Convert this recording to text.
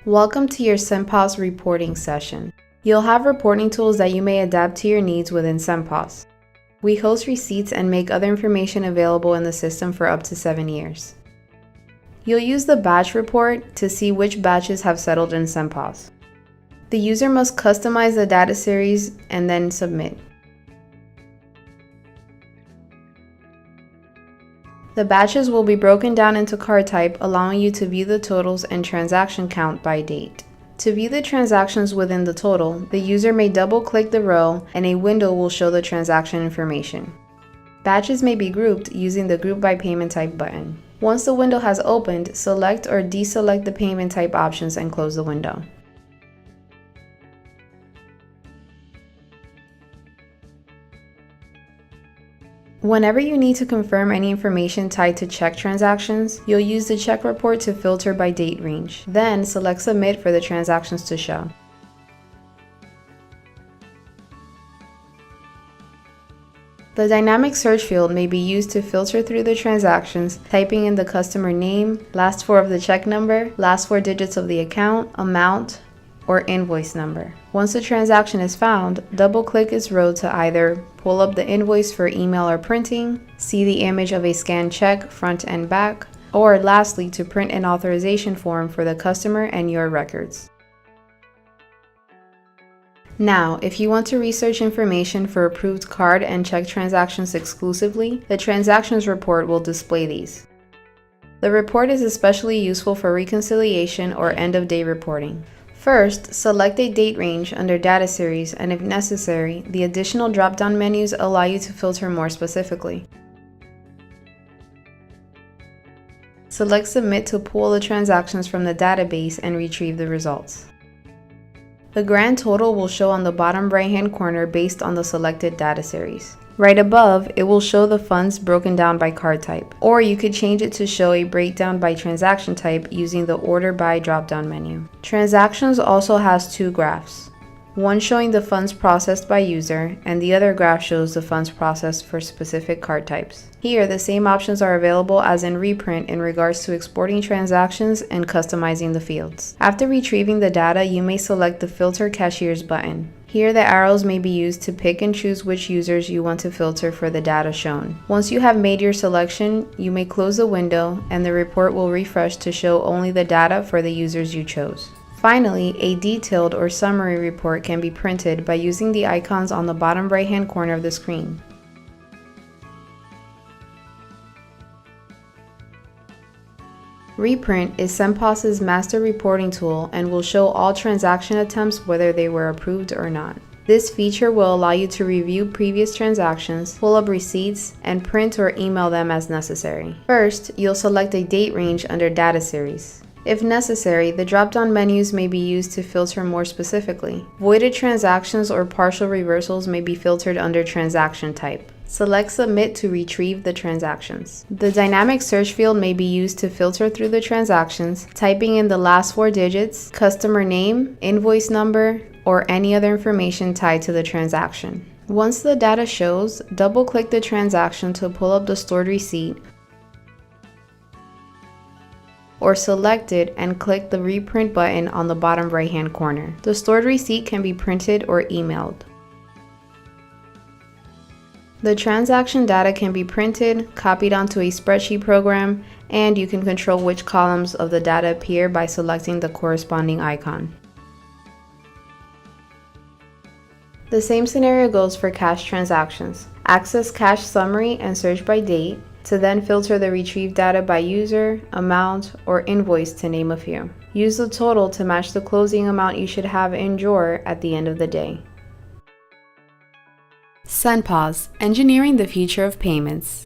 Welcome to your SimPOS reporting session. You'll have reporting tools that you may adapt to your needs within SimPOS. We host receipts and make other information available in the system for up to 7 years. You'll use the batch report to see which batches have settled in SimPOS. The user must customize the data series and then submit. The batches will be broken down into card type, allowing you to view the totals and transaction count by date. To view the transactions within the total, the user may double-click the row and a window will show the transaction information. Batches may be grouped using the Group by Payment Type button. Once the window has opened, select or deselect the payment type options and close the window. Whenever you need to confirm any information tied to check transactions, you'll use the check report to filter by date range. Then select Submit for the transactions to show. The dynamic search field may be used to filter through the transactions, typing in the customer name, last four of the check number, last four digits of the account, amount, or invoice number. Once the transaction is found, double-click its row to either pull up the invoice for email or printing, see the image of a scanned check front and back, or lastly to print an authorization form for the customer and your records. Now, if you want to research information for approved card and check transactions exclusively, the Transactions report will display these. The report is especially useful for reconciliation or end-of-day reporting. First, select a date range under Data Series, and if necessary, the additional drop-down menus allow you to filter more specifically. Select Submit to pull the transactions from the database and retrieve the results. The grand total will show on the bottom right-hand corner based on the selected data series. Right above, it will show the funds broken down by card type, or you could change it to show a breakdown by transaction type using the Order By drop-down menu. Transactions also has two graphs, one showing the funds processed by user, and the other graph shows the funds processed for specific card types. Here, the same options are available as in Reprint in regards to exporting transactions and customizing the fields. After retrieving the data, you may select the Filter Cashiers button. Here, the arrows may be used to pick and choose which users you want to filter for the data shown. Once you have made your selection, you may close the window and the report will refresh to show only the data for the users you chose. Finally, a detailed or summary report can be printed by using the icons on the bottom right-hand corner of the screen. Reprint is SimPOS's master reporting tool and will show all transaction attempts whether they were approved or not. This feature will allow you to review previous transactions, pull up receipts, and print or email them as necessary. First, you'll select a date range under Data Series. If necessary, the drop-down menus may be used to filter more specifically. Voided transactions or partial reversals may be filtered under Transaction Type. Select Submit to retrieve the transactions. The dynamic search field may be used to filter through the transactions, typing in the last four digits, customer name, invoice number, or any other information tied to the transaction. Once the data shows, double-click the transaction to pull up the stored receipt, or select it and click the Reprint button on the bottom right-hand corner. The stored receipt can be printed or emailed. The transaction data can be printed, copied onto a spreadsheet program, and you can control which columns of the data appear by selecting the corresponding icon. The same scenario goes for cash transactions. Access Cash Summary and search by date to then filter the retrieved data by user, amount, or invoice to name a few. Use the total to match the closing amount you should have in drawer at the end of the day. SimPOS, engineering the future of payments.